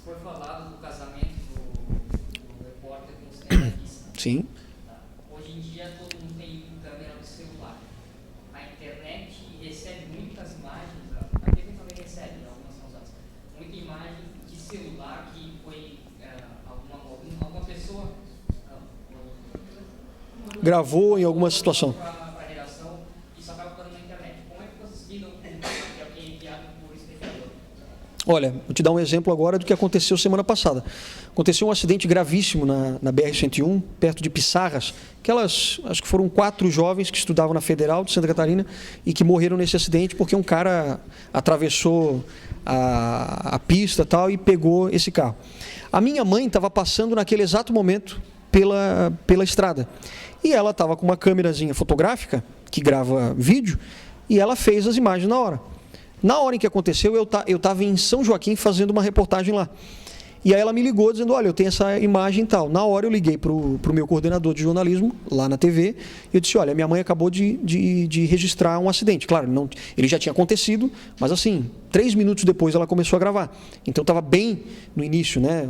Foi falado do casamento do repórter com o cinegrafista. Sim. Tá? Hoje em dia todo mundo tem câmera no celular. A internet recebe muitas imagens, a TV também recebe, algumas são usadas. Muita imagem de celular que foi alguma pessoa Gravou em alguma situação. Para a redação, isso acaba ficando na internet. Como é que vocês lidam com o que é enviado por espectador? Olha, vou te dar um exemplo agora do que aconteceu semana passada. Aconteceu um acidente gravíssimo na BR-101, perto de Pissarras. Acho que foram 4 jovens que estudavam na Federal de Santa Catarina e que morreram nesse acidente porque um cara atravessou a pista e tal e pegou esse carro. A minha mãe estava passando naquele exato momento pela estrada. E ela estava com uma câmerazinha fotográfica, que grava vídeo, e ela fez as imagens na hora. Na hora em que aconteceu, eu estava em São Joaquim fazendo uma reportagem lá. E aí ela me ligou dizendo, olha, eu tenho essa imagem e tal. Na hora eu liguei para o meu coordenador de jornalismo, lá na TV, e eu disse, olha, minha mãe acabou de registrar um acidente. Claro, ele já tinha acontecido, mas assim, 3 minutos depois ela começou a gravar. Então estava bem no início, né?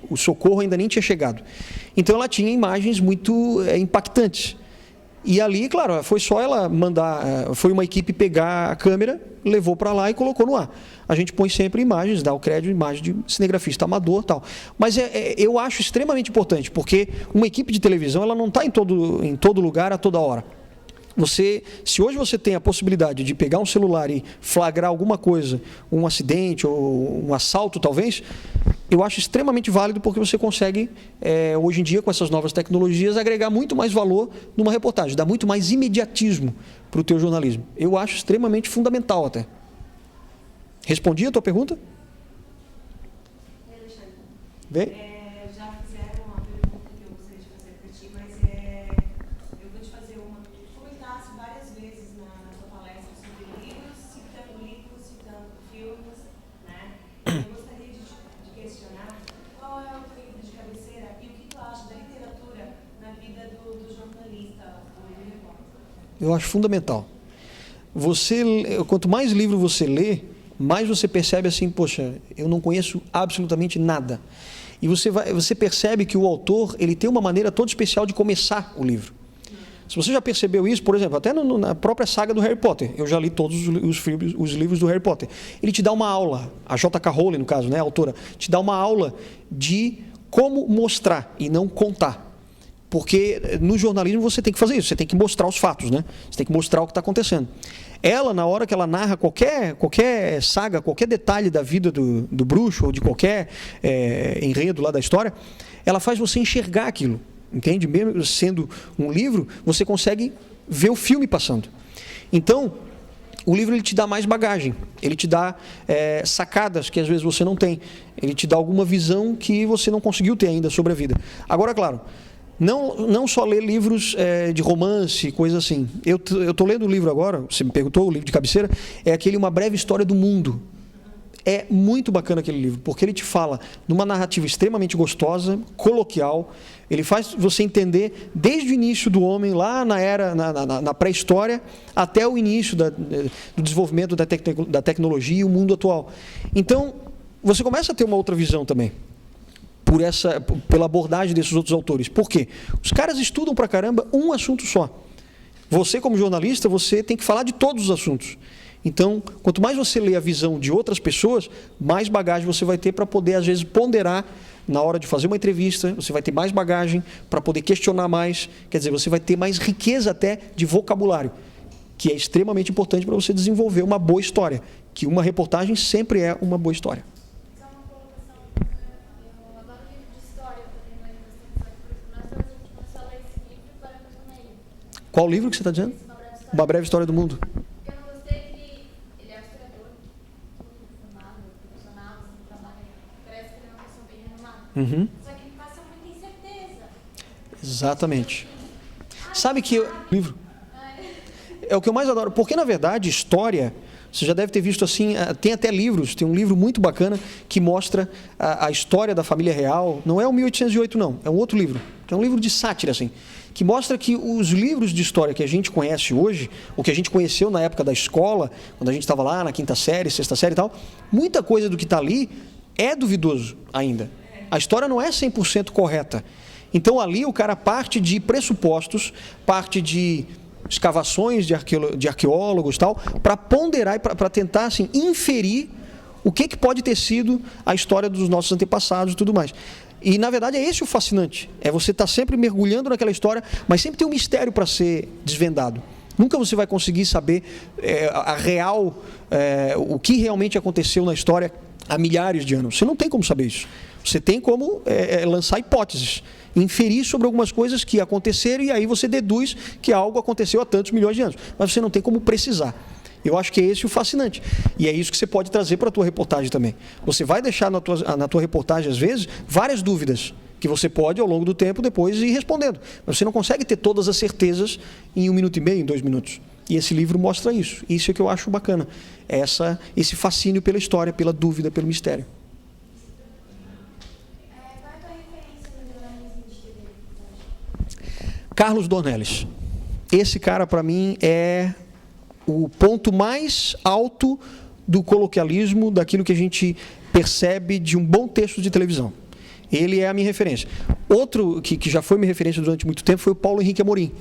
O socorro ainda nem tinha chegado. Então ela tinha imagens muito impactantes. E ali, claro, foi só ela mandar, foi uma equipe pegar a câmera, levou para lá e colocou no ar. A gente põe sempre imagens, dá o crédito, imagem de cinegrafista amador e tal. Mas eu acho extremamente importante, porque uma equipe de televisão ela não está em todo lugar a toda hora. Se hoje você tem a possibilidade de pegar um celular e flagrar alguma coisa, um acidente ou um assalto talvez, eu acho extremamente válido porque você consegue, hoje em dia, com essas novas tecnologias, agregar muito mais valor numa reportagem, dar muito mais imediatismo para o teu jornalismo. Eu acho extremamente fundamental até. Respondi a tua pergunta? Vem. Já fizeram uma pergunta que eu gostaria de fazer para ti, mas eu vou te fazer uma. Tu comentaste várias vezes na tua palestra sobre livros, citando filmes, né? Eu gostaria de questionar qual é o teu livro de cabeceira e o que tu acha da literatura na vida do jornalista, do repórter. Eu acho fundamental. Quanto mais livro você lê, mais você percebe assim, poxa, eu não conheço absolutamente nada. E você percebe que o autor ele tem uma maneira toda especial de começar o livro. Se você já percebeu isso, por exemplo, até na própria saga do Harry Potter, eu já li todos os livros do Harry Potter. Ele te dá uma aula, a J.K. Rowling, no caso, né, a autora, te dá uma aula de como mostrar e não contar. Porque no jornalismo você tem que fazer isso, você tem que mostrar os fatos, né? Você tem que mostrar o que está acontecendo. Ela, na hora que ela narra qualquer saga, qualquer detalhe da vida do bruxo ou de qualquer enredo lá da história, ela faz você enxergar aquilo, entende? Mesmo sendo um livro, você consegue ver o filme passando. Então, o livro ele te dá mais bagagem, ele te dá sacadas que às vezes você não tem, ele te dá alguma visão que você não conseguiu ter ainda sobre a vida. Agora, claro, não só ler livros de romance, coisa assim. Eu estou lendo um livro agora, você me perguntou, o livro de cabeceira, é aquele Uma Breve História do Mundo. É muito bacana aquele livro, porque ele te fala numa narrativa extremamente gostosa, coloquial, ele faz você entender desde o início do homem, lá na pré-história, até o início do desenvolvimento da tecnologia e o mundo atual. Então, você começa a ter uma outra visão também. Pela abordagem desses outros autores. Por quê? Os caras estudam pra caramba um assunto só. Você, como jornalista, você tem que falar de todos os assuntos. Então, quanto mais você lê a visão de outras pessoas, mais bagagem você vai ter para poder, às vezes, ponderar na hora de fazer uma entrevista, você vai ter mais bagagem para poder questionar mais, quer dizer, você vai ter mais riqueza até de vocabulário, que é extremamente importante para você desenvolver uma boa história, que uma reportagem sempre é uma boa história. Qual livro que você está dizendo? Uma Breve História do Mundo. Eu não gostei que ele é historiador, formado, profissional, trabalha, parece que ele é uma pessoa bem renomada. Só que ele passa muita incerteza. Exatamente. Sabe que o livro é o que eu mais adoro, porque na verdade história, você já deve ter visto assim, tem até livros, tem um livro muito bacana que mostra a história da família real, não é o 1808 não, é um outro livro, é um livro de sátira assim, que mostra que os livros de história que a gente conhece hoje, ou que a gente conheceu na época da escola, quando a gente estava lá na 5ª série, 6ª série e tal, muita coisa do que está ali é duvidoso ainda. A história não é 100% correta. Então, ali o cara parte de pressupostos, parte de escavações de arqueólogos, tal, para ponderar e para tentar assim, inferir o que pode ter sido a história dos nossos antepassados e tudo mais. E, na verdade, é esse o fascinante. É você estar sempre mergulhando naquela história, mas sempre tem um mistério para ser desvendado. Nunca você vai conseguir saber o que realmente aconteceu na história há milhares de anos. Você não tem como saber isso. Você tem como lançar hipóteses, inferir sobre algumas coisas que aconteceram e aí você deduz que algo aconteceu há tantos milhões de anos. Mas você não tem como precisar. Eu acho que é esse o fascinante. E é isso que você pode trazer para a tua reportagem também. Você vai deixar na tua reportagem, às vezes, várias dúvidas que você pode, ao longo do tempo, depois ir respondendo. Mas você não consegue ter todas as certezas em 1 minuto e meio, em 2 minutos. E esse livro mostra isso. Isso é que eu acho bacana. Esse fascínio pela história, pela dúvida, pelo mistério. Qual é a tua referência no jornalismo de TV? Carlos Dornelles. Esse cara, para mim, é o ponto mais alto do coloquialismo, daquilo que a gente percebe de um bom texto de televisão. Ele é a minha referência. Outro que já foi minha referência durante muito tempo foi o Paulo Henrique Amorim.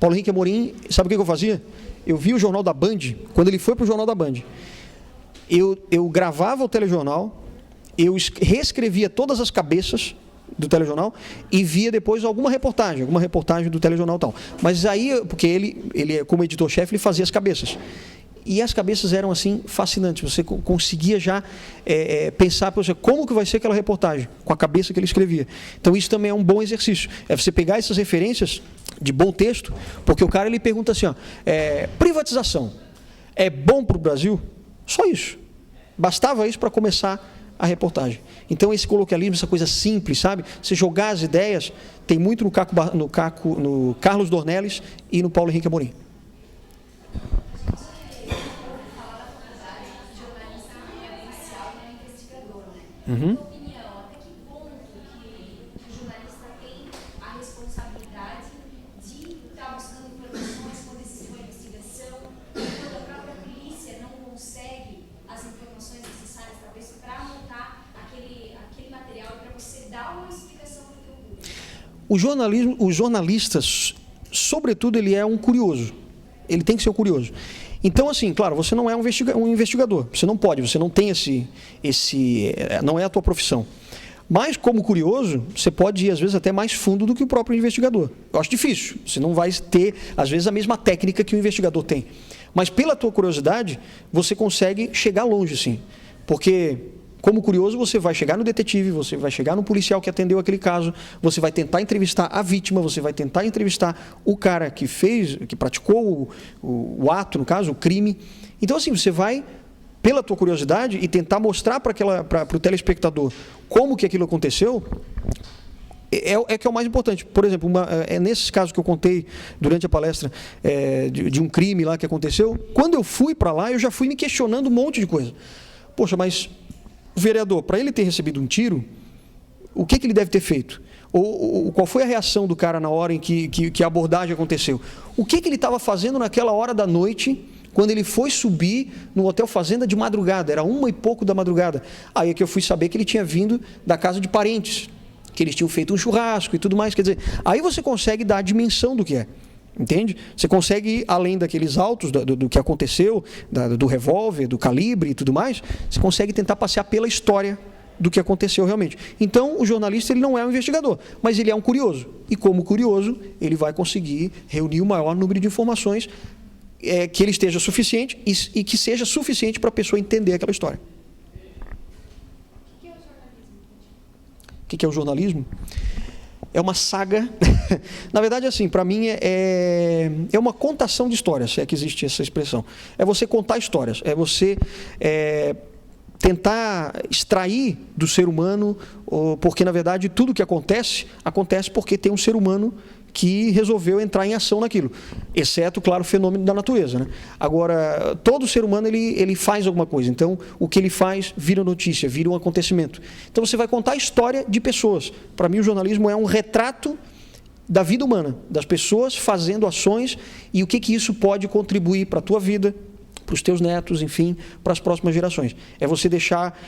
Paulo Henrique Amorim, sabe o que eu fazia? Eu via o Jornal da Band, quando ele foi para o Jornal da Band. Eu gravava o telejornal, eu reescrevia todas as cabeças do telejornal e via depois alguma reportagem do telejornal e tal. Mas aí, porque ele como editor-chefe, ele fazia as cabeças. E as cabeças eram assim fascinantes. Você conseguia já pensar como que vai ser aquela reportagem, com a cabeça que ele escrevia. Então isso também é um bom exercício. É você pegar essas referências de bom texto, porque o cara ele pergunta assim, privatização é bom para o Brasil? Só isso. Bastava isso para começar a reportagem. Então esse coloquialismo, essa coisa simples, sabe? Você jogar as ideias, tem muito no Carlos Dornelles e no Paulo Henrique Amorim. Uhum. Na opinião, até que ponto que o jornalista tem a responsabilidade de estar buscando informações quando existe uma investigação, quando a própria polícia não consegue as informações necessárias talvez para montar aquele material para você dar uma explicação para o teu público? Os jornalistas, sobretudo, ele é um curioso. Ele tem que ser um curioso. Então, assim, claro, você não é um investigador, você não pode, você não tem não é a tua profissão. Mas, como curioso, você pode ir, às vezes, até mais fundo do que o próprio investigador. Eu acho difícil, você não vai ter, às vezes, a mesma técnica que o investigador tem. Mas, pela tua curiosidade, você consegue chegar longe, sim. Porque, como curioso, você vai chegar no detetive, você vai chegar no policial que atendeu aquele caso, você vai tentar entrevistar a vítima, você vai tentar entrevistar o cara que praticou o ato, no caso, o crime. Então, assim, você vai, pela tua curiosidade, e tentar mostrar para o telespectador como que aquilo aconteceu, que é o mais importante. Por exemplo, nesses casos que eu contei durante a palestra de um crime lá que aconteceu, quando eu fui para lá, eu já fui me questionando um monte de coisa. Poxa, mas o vereador, para ele ter recebido um tiro, o que ele deve ter feito? Ou qual foi a reação do cara na hora em que a abordagem aconteceu? O que ele estava fazendo naquela hora da noite, quando ele foi subir no Hotel Fazenda de madrugada? Era 1 e pouco da madrugada. Aí é que eu fui saber que ele tinha vindo da casa de parentes, que eles tinham feito um churrasco e tudo mais. Quer dizer, aí você consegue dar a dimensão do que é. Entende? Você consegue ir além daqueles autos, do que aconteceu, do revólver, do calibre e tudo mais, você consegue tentar passear pela história do que aconteceu realmente. Então, o jornalista ele não é um investigador, mas ele é um curioso. E como curioso, ele vai conseguir reunir o maior número de informações que ele esteja suficiente e que seja suficiente para a pessoa entender aquela história. O que é o jornalismo? É uma saga, na verdade, assim, para mim é uma contação de histórias, se é que existe essa expressão. É você contar histórias, é você tentar extrair do ser humano, porque, na verdade, tudo que acontece porque tem um ser humano que resolveu entrar em ação naquilo, exceto, claro, o fenômeno da natureza, né? Agora, todo ser humano ele faz alguma coisa, então o que ele faz vira notícia, vira um acontecimento. Então você vai contar a história de pessoas. Para mim o jornalismo é um retrato da vida humana, das pessoas fazendo ações e o que isso pode contribuir para a tua vida, para os teus netos, enfim, para as próximas gerações. É você deixar,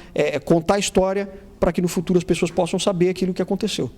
contar a história para que no futuro as pessoas possam saber aquilo que aconteceu.